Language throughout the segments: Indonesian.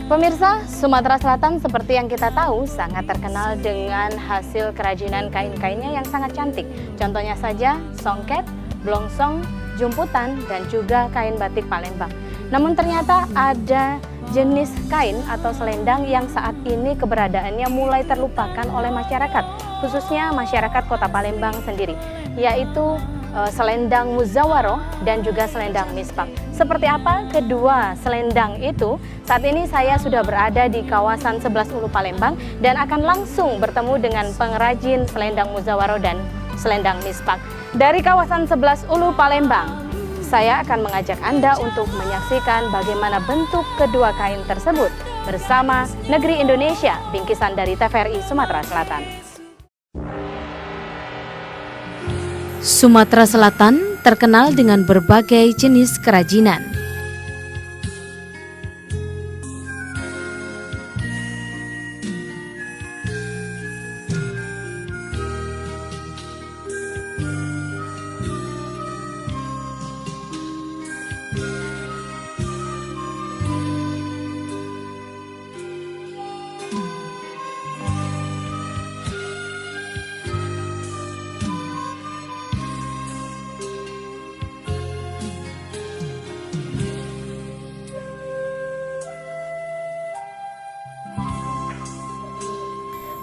Pemirsa, Sumatera Selatan seperti yang kita tahu sangat terkenal dengan hasil kerajinan kain-kainnya yang sangat cantik. Contohnya saja songket, blongsong, jumputan, dan juga kain batik Palembang. Namun ternyata ada jenis kain atau selendang yang saat ini keberadaannya mulai terlupakan oleh masyarakat, khususnya masyarakat Kota Palembang sendiri, yaitu selendang Muzawaro dan juga selendang mispak. Seperti apa kedua selendang itu? Saat ini saya sudah berada di kawasan 11 Ulu Palembang dan akan langsung bertemu dengan pengrajin selendang Muzawaro dan selendang mispak. Dari kawasan 11 Ulu Palembang, saya akan mengajak Anda untuk menyaksikan bagaimana bentuk kedua kain tersebut bersama Negeri Indonesia, bingkisan dari TVRI Sumatera Selatan. Sumatera Selatan terkenal dengan berbagai jenis kerajinan.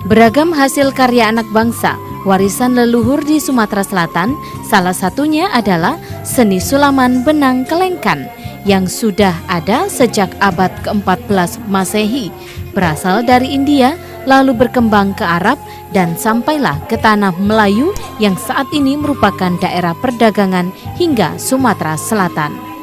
Beragam hasil karya anak bangsa, warisan leluhur di Sumatera Selatan, salah satunya adalah seni sulaman benang kelengkan yang sudah ada sejak abad ke-14 Masehi, berasal dari India, lalu berkembang ke Arab dan sampailah ke tanah Melayu yang saat ini merupakan daerah perdagangan hingga Sumatera Selatan.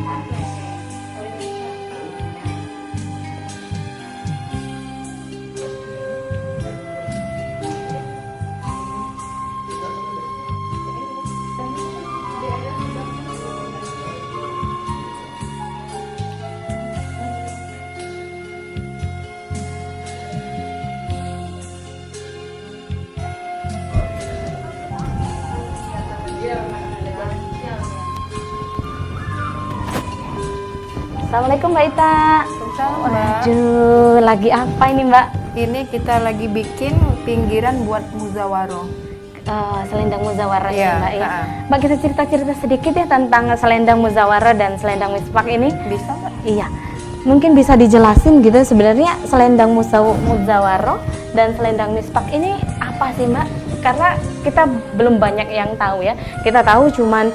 Assalamualaikum Mbak Ita. Assalamualaikum, Mbak. Aduh, lagi apa ini Mbak? Ini kita lagi bikin pinggiran buat Muzawaro. Selendang Muzawaro ya Mbak ya. Ha-ha. Mbak, kita cerita-cerita sedikit ya tentang selendang Muzawaro dan selendang mispak ini. Bisa, Mbak? Iya, mungkin bisa dijelasin gitu sebenarnya selendang Muzawaro dan selendang mispak ini apa sih Mbak? Karena kita belum banyak yang tahu ya. Kita tahu cuman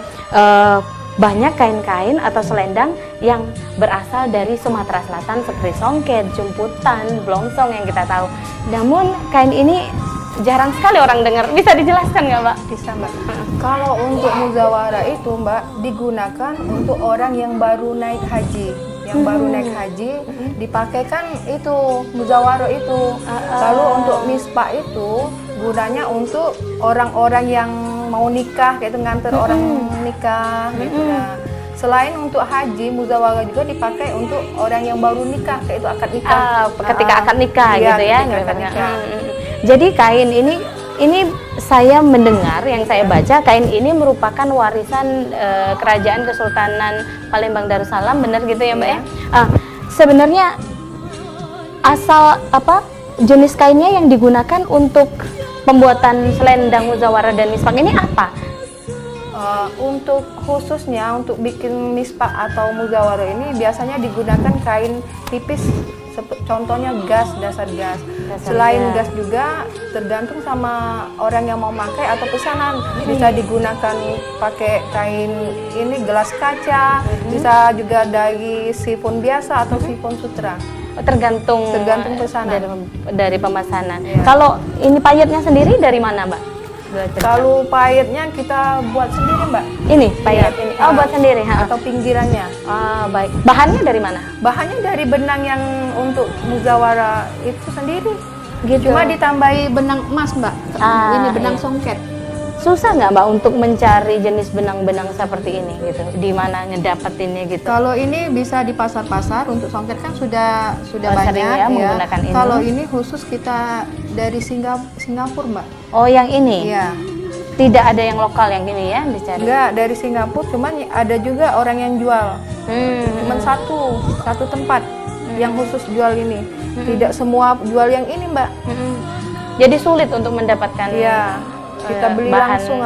banyak kain-kain atau selendang yang berasal dari Sumatera Selatan seperti songket, jumputan, blongsong yang kita tahu. Namun kain ini jarang sekali orang dengar. Bisa dijelaskan nggak Mbak? Bisa, Mbak. Kalau untuk Muzawara itu, Mbak, digunakan untuk orang yang baru naik haji. Yang baru naik haji dipakaikan itu Muzawaro itu. Lalu untuk mispak itu gunanya untuk orang-orang yang mau nikah, kayak itu nganter orang nikah gitu. Nah, selain untuk haji, Muzawara juga dipakai untuk orang yang baru nikah, kayak itu akad nikah. Ketika akad nikah Iya, gitu ya. ketika akad nikah. Jadi kain ini saya mendengar, yang saya baca, kain ini merupakan warisan kerajaan Kesultanan Palembang Darussalam, benar gitu ya Mbak ya? Sebenarnya asal jenis kainnya yang digunakan untuk pembuatan selendang Muzawaro dan mispak ini apa? Untuk khususnya untuk bikin mispak atau Muzawaro ini biasanya digunakan kain tipis, contohnya gas, dasar gas. Selain gas juga tergantung sama orang yang mau pakai atau pesanan. Bisa digunakan pakai kain ini gelas kaca, bisa juga dari sifon biasa atau sifon sutra. Tergantung pesanan dari pemesanan. Iya. Kalau ini payetnya sendiri dari mana Mbak? Kalau payetnya kita buat sendiri, Mbak. Ini payet ini. Oh, buat sendiri atau pinggirannya. Baik. Bahannya dari mana? Bahannya dari benang yang untuk Muzawara itu sendiri. Gitu. Cuma ditambahi benang emas, Mbak. Ini benang songket. Susah nggak Mbak untuk mencari jenis benang-benang seperti ini gitu? Di mana ngedapetinnya gitu? Kalau ini bisa di pasar-pasar, untuk songket kan sudah sering banyak ya menggunakan ini. Kalau ini khusus kita dari Singapura, Mbak. Oh, yang ini? Iya. Tidak ada yang lokal yang ini ya dicari? Enggak, dari Singapura, cuman ada juga orang yang jual. Cuman satu tempat. yang khusus jual ini. Tidak semua jual yang ini, Mbak. Jadi sulit untuk mendapatkan Iya, kita beli bahan. langsung.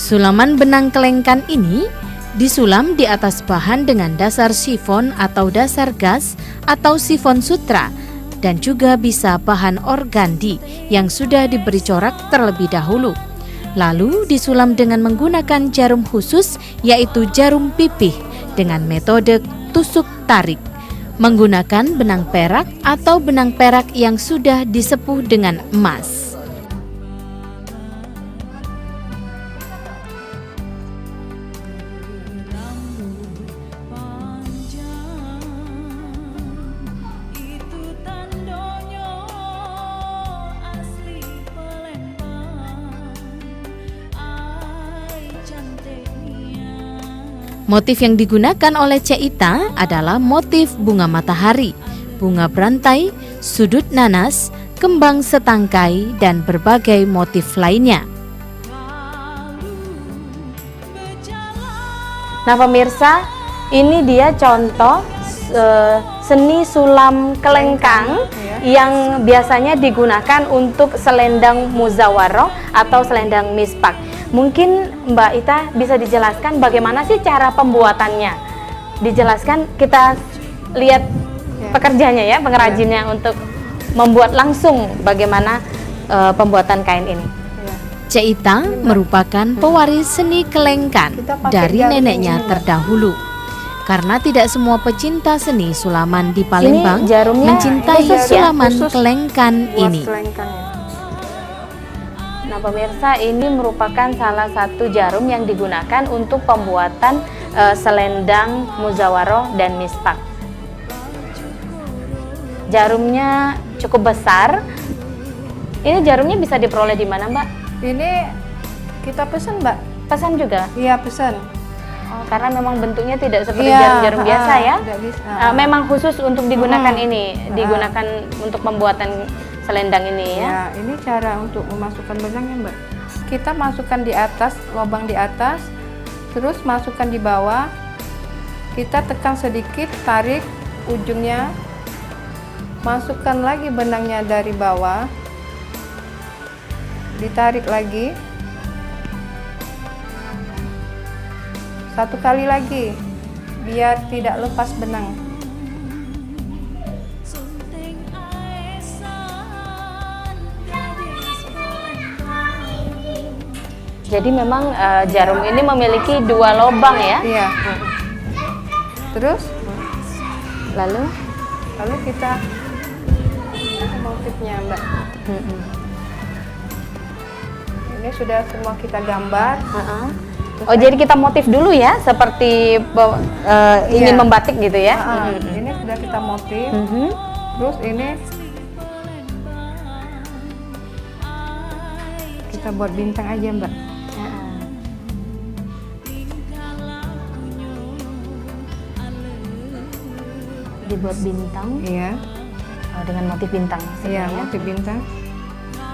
Sulaman benang kelengkan ini disulam di atas bahan dengan dasar sifon atau dasar gas atau sifon sutra, dan juga bisa bahan organdi yang sudah diberi corak terlebih dahulu. Lalu disulam dengan menggunakan jarum khusus, yaitu jarum pipih dengan metode tusuk tarik, menggunakan benang perak atau benang perak yang sudah disepuh dengan emas. Motif yang digunakan oleh Ceita adalah motif bunga matahari, bunga berantai, sudut nanas, kembang setangkai, dan berbagai motif lainnya. Nah pemirsa, ini dia contoh seni sulam kelengkang yang biasanya digunakan untuk selendang muzawaroh atau selendang mispak. Mungkin Mbak Ita bisa dijelaskan bagaimana sih cara pembuatannya? Dijelaskan, kita lihat pekerjanya ya, pengrajinnya untuk membuat langsung bagaimana pembuatan kain ini. Ceita merupakan pewaris seni kelengkan dari neneknya terdahulu. Karena tidak semua pecinta seni sulaman di Palembang mencintai sulaman kelengkan ini. Nah pemirsa, ini merupakan salah satu jarum yang digunakan untuk pembuatan selendang muzawaroh dan mispak. Jarumnya cukup besar. Ini jarumnya bisa diperoleh di mana, Mbak? Ini kita pesan, Mbak. Pesan juga? Iya, pesan. Oh, karena memang bentuknya tidak seperti jarum-jarum biasa ya. Memang khusus untuk digunakan ini, digunakan untuk pembuatan selendang ini ya. Ya, ini cara untuk memasukkan benangnya, Mbak. Kita masukkan di atas, lubang di atas, terus masukkan di bawah. Kita tekan sedikit, tarik ujungnya. Masukkan lagi benangnya dari bawah. Ditarik lagi. Satu kali lagi biar tidak lepas benang. Jadi memang jarum ini memiliki dua lubang ya. Iya. Terus lalu kita motifnya, Mbak. Ini sudah semua kita gambar. Oh, jadi kita motif dulu ya, seperti ingin membatik gitu ya. Ini sudah kita motif. Terus ini kita buat bintang aja, Mbak. Dibuat bintang. Iya. Dengan motif bintang. Iya, motif bintang.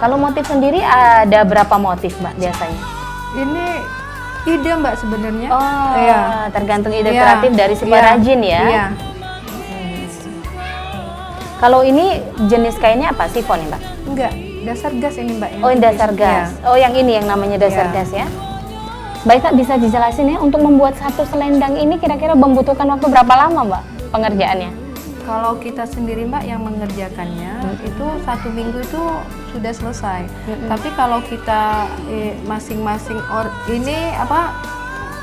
Kalau motif sendiri ada berapa motif, Mbak, biasanya? Ini ide, Mbak, sebenarnya. Oh, iya. Tergantung ide kreatif dari si pengrajin ya. Iya. Kalau ini jenis kainnya apa? Sifon ya, Mbak? Enggak, dasar gas ini, Mbak. Oh, dasar gas. Ya. Oh, yang ini yang namanya dasar gas ya. Baik, Kak, bisa dijelasin ya, untuk membuat satu selendang ini kira-kira membutuhkan waktu berapa lama, Mbak, pengerjaannya? Kalau kita sendiri, Mbak, yang mengerjakannya itu 1 minggu itu sudah selesai. Tapi kalau kita masing-masing ini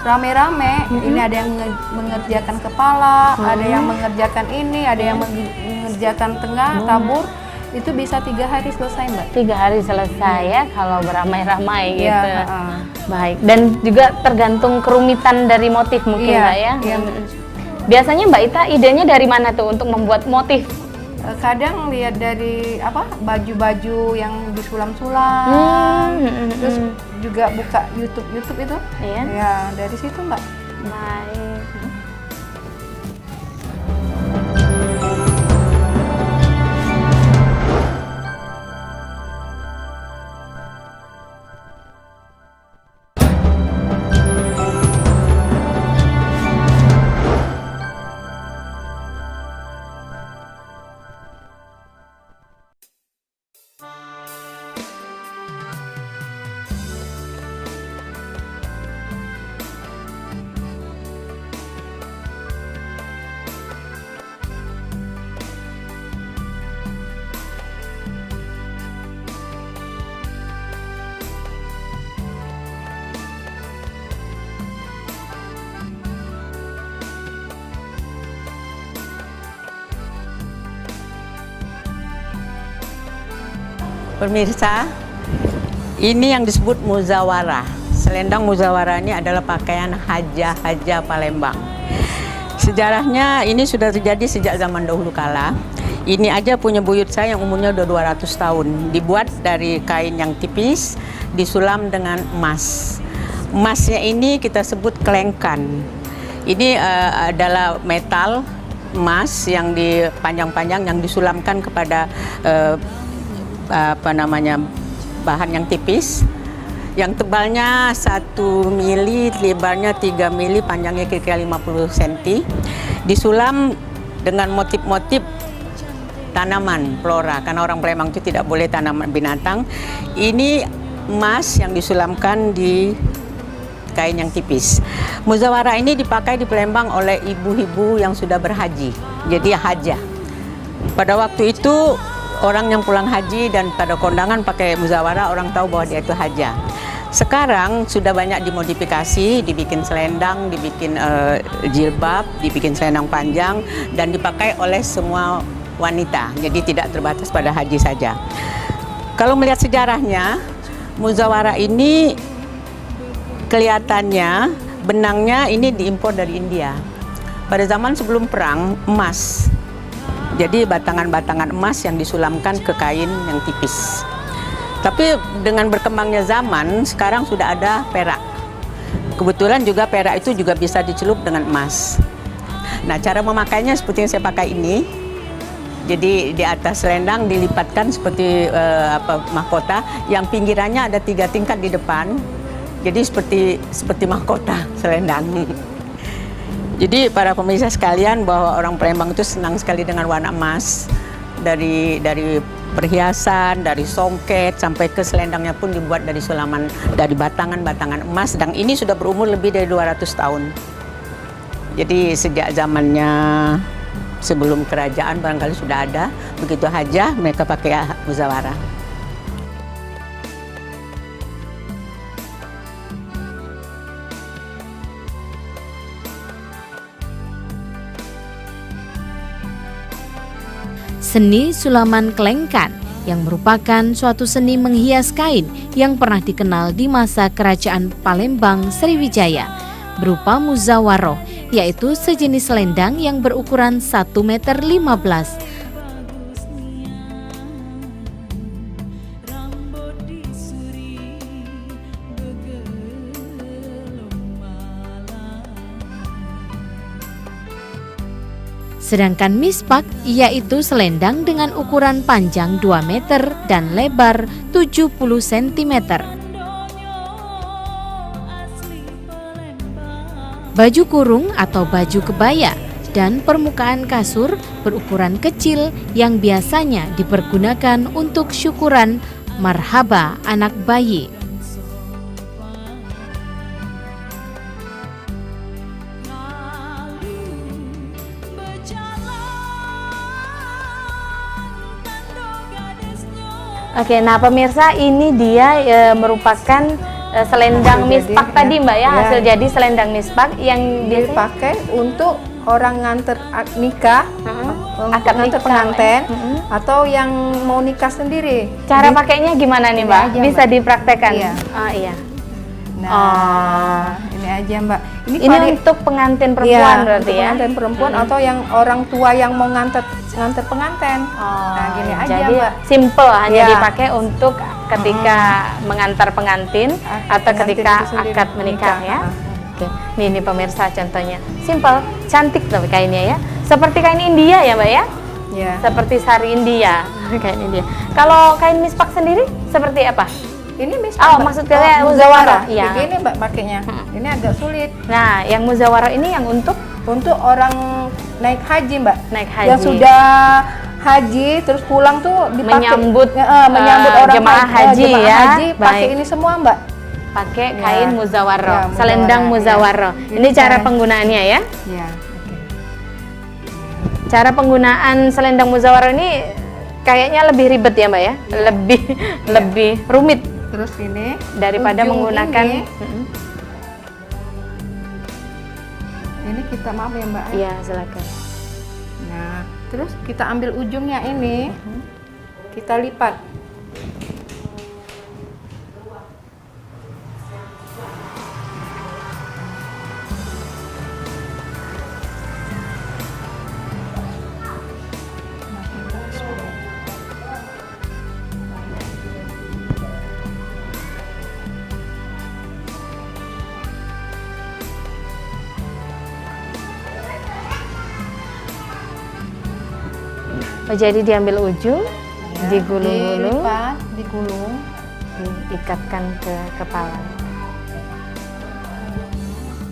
rame-rame. Ini ada yang mengerjakan kepala, ada yang mengerjakan ini, ada yang mengerjakan tengah, tabur. Itu bisa 3 hari selesai, Mbak. 3 hari selesai ya kalau beramai-ramai gitu. Iya, Baik. Dan juga tergantung kerumitan dari motif mungkin, Iya, Mbak ya. iya. Biasanya Mbak Ita idenya dari mana tuh untuk membuat motif? Kadang lihat dari baju-baju yang disulam-sulam, terus juga buka YouTube itu. Iya. Ya, dari situ, Mbak. Baik. Pemirsa, ini yang disebut muzawara. Selendang muzawara ini adalah pakaian haja Palembang. Sejarahnya ini sudah terjadi sejak zaman dahulu kala. Ini aja punya buyut saya yang umurnya udah 200 tahun. Dibuat dari kain yang tipis, disulam dengan emas. Emasnya ini kita sebut kelengkan. Ini adalah metal emas yang dipanjang-panjang yang disulamkan kepada bahan yang tipis, yang tebalnya 1 mili, lebarnya 3 mili, panjangnya kira-kira 50 cm, disulam dengan motif-motif tanaman, flora, karena orang Palembang itu tidak boleh tanam binatang. Ini emas yang disulamkan di kain yang tipis. Muzawara ini dipakai di Palembang oleh ibu-ibu yang sudah berhaji, jadi haja. Pada waktu itu orang yang pulang haji dan pada kondangan pakai muzawara, orang tahu bahwa dia itu haja. Sekarang sudah banyak dimodifikasi, dibikin selendang, dibikin jilbab, dibikin selendang panjang, dan dipakai oleh semua wanita. Jadi tidak terbatas pada haji saja. Kalau melihat sejarahnya, muzawara ini kelihatannya benangnya ini diimpor dari India. Pada zaman sebelum perang, emas. Jadi batangan-batangan emas yang disulamkan ke kain yang tipis. Tapi dengan berkembangnya zaman, sekarang sudah ada perak. Kebetulan juga perak itu juga bisa dicelup dengan emas. Nah, cara memakainya seperti yang saya pakai ini. Jadi di atas selendang dilipatkan seperti mahkota, yang pinggirannya ada 3 tingkat di depan. Jadi seperti mahkota selendang. Jadi para pemirsa sekalian, bahwa orang Palembang itu senang sekali dengan warna emas. Dari perhiasan, dari songket, sampai ke selendangnya pun dibuat dari sulaman, dari batangan-batangan emas. Dan ini sudah berumur lebih dari 200 tahun. Jadi sejak zamannya sebelum kerajaan barangkali sudah ada. Begitu haja, mereka pakai muzawara. Seni sulaman kelengkan yang merupakan suatu seni menghias kain yang pernah dikenal di masa kerajaan Palembang Sriwijaya berupa muzawaroh, yaitu sejenis selendang yang berukuran 1,15 meter. Sedangkan mispak yaitu selendang dengan ukuran panjang 2 meter dan lebar 70 cm. Baju kurung atau baju kebaya dan permukaan kasur berukuran kecil yang biasanya dipergunakan untuk syukuran marhaba anak bayi. Oke, nah pemirsa, ini dia merupakan selendang Hasil mispak jadi, tadi Mbak ya, ya. hasil jadi selendang mispak yang biasanya dipakai untuk orang nganter nikah, untuk akad nganter nikah, pengantin, atau yang mau nikah sendiri. cara pakainya gimana nih Ini Mbak? aja, Bisa Mbak. dipraktekkan? Iya. Iya. Nah, ini aja Mbak. Ini paling- untuk pengantin perempuan Iya, berarti untuk ya? pengantin perempuan atau yang orang tua yang mau nganter pengantin. Nah, gini aja Jadi Mbak. simple, hanya Iya. dipakai untuk ketika mengantar pengantin atau Pengantin ketika itu sendiri, akad menikah ya. nikah. Oke, ini pemirsa contohnya. Simple, cantik tapi kainnya ya. Seperti kain India ya Mbak ya? Ya. Seperti sari India, kain India. Kalau kain mispak sendiri seperti apa? Ini mispak. Oh, Mbak. maksudnya Oh, muzawara. Kayak Iya. gini Mbak pakainya. Ini agak sulit. Nah, yang muzawara ini yang untuk Untuk orang naik haji Mbak. naik haji. Yang sudah haji terus pulang tuh dipakai Menyambut, menyambut orang jemaah haji jemaah ya. haji pakai Baik. ini semua Mbak. pakai Ya. kain muzawaro, Ya, selendang muzawaro. ya. Ini cara Cara- penggunaannya ya. Ya, oke. Cara penggunaan selendang muzawaro ini kayaknya lebih ribet ya Mbak ya, lebih rumit Terus ini daripada ujung menggunakan. ini kita maaf ya Mbak. Iya silakan. Nah, terus kita ambil ujungnya ini, kita lipat. Oh, jadi diambil ujung, Ya, digulung-gulung, dilipat, digulung. diikatkan ke kepala.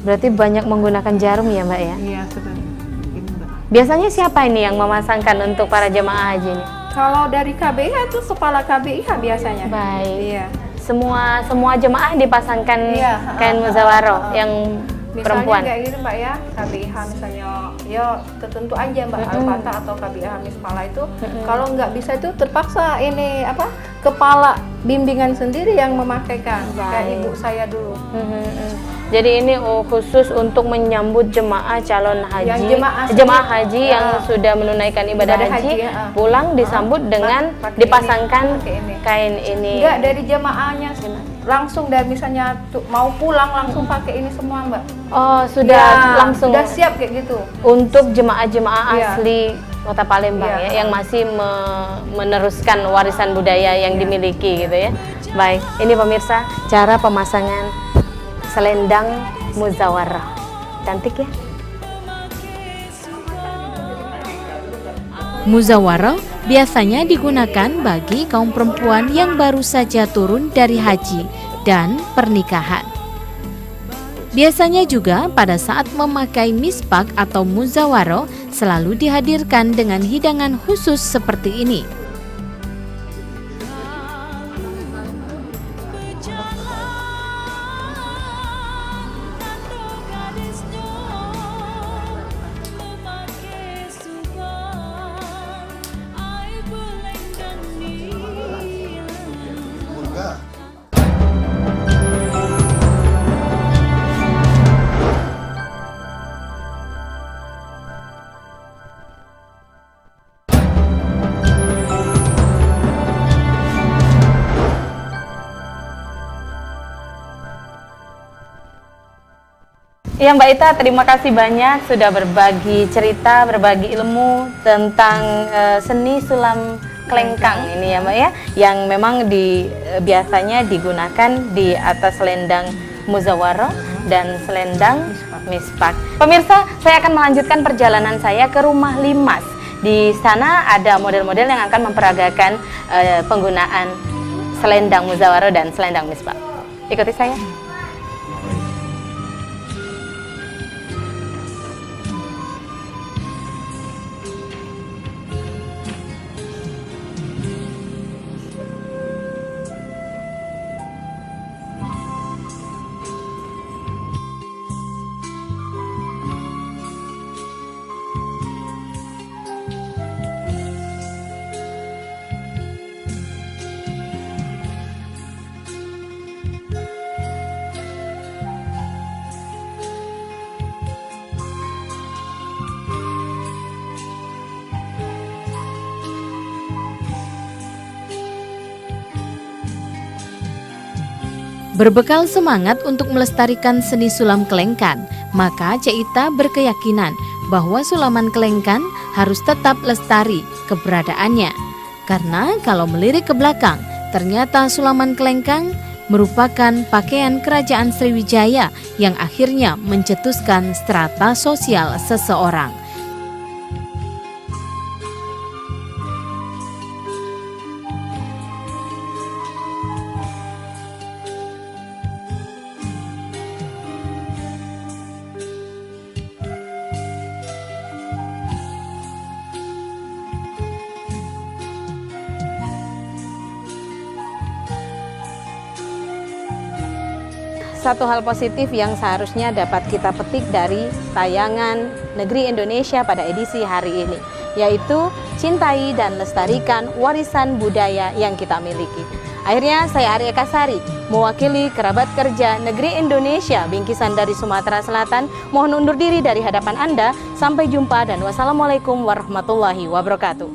Berarti banyak menggunakan jarum ya Mbak ya? Iya, sudah. Ini Mbak. Biasanya siapa ini yang memasangkan untuk para jemaah haji ini? Kalau dari KBIH itu kepala KBIH biasanya. Baik. Iya. Semua jemaah dipasangkan Iya, kain muzawaro yang Misalnya perempuan. kayak gini Mbak ya, KBIH misalnya, ya tertentu aja Mbak, Al-Fatah atau KBIH Mispala itu, kalau nggak bisa itu terpaksa ini apa, kepala bimbingan sendiri yang memakaikan, kayak Baik. ibu saya dulu. Jadi ini khusus untuk menyambut jemaah calon haji, Yang jemaah jemaah sendiri. haji yang sudah menunaikan ibadah Ibadah haji, haji, ya. pulang disambut dengan pakai dipasangkan ini, pakai ini. kain ini. Enggak, dari jemaahnya langsung, dari misalnya mau pulang langsung pakai ini semua Mbak. Oh, sudah Ya, langsung sudah siap kayak gitu. untuk jemaah-jemaah Iya. asli Kota Palembang Iya. ya, yang masih meneruskan warisan budaya yang dimiliki gitu ya. Baik, ini pemirsa cara pemasangan selendang muzawarah. Cantik ya? Muzawarah biasanya digunakan bagi kaum perempuan yang baru saja turun dari haji dan pernikahan. Biasanya juga pada saat memakai mispak atau muzawarah selalu dihadirkan dengan hidangan khusus seperti ini. Ya Mbak Ita, terima kasih banyak sudah berbagi cerita, berbagi ilmu tentang seni sulam kelengkang ini ya Mbak ya, yang memang biasanya digunakan di atas selendang muzawarah dan selendang mispak. Pemirsa, saya akan melanjutkan perjalanan saya ke rumah Limas. Di sana ada model-model yang akan memperagakan penggunaan selendang muzawarah dan selendang mispak. Ikuti saya. Berbekal semangat untuk melestarikan seni sulam kelengkan, maka Cek Ita berkeyakinan bahwa sulaman kelengkan harus tetap lestari keberadaannya. Karena kalau melirik ke belakang, ternyata sulaman kelengkan merupakan pakaian kerajaan Sriwijaya yang akhirnya mencetuskan strata sosial seseorang. Satu hal positif yang seharusnya dapat kita petik dari tayangan Negeri Indonesia pada edisi hari ini, yaitu cintai dan lestarikan warisan budaya yang kita miliki. Akhirnya saya Arya Kasari, mewakili kerabat kerja Negeri Indonesia bingkisan dari Sumatera Selatan, mohon undur diri dari hadapan Anda. Sampai jumpa dan wassalamualaikum warahmatullahi wabarakatuh.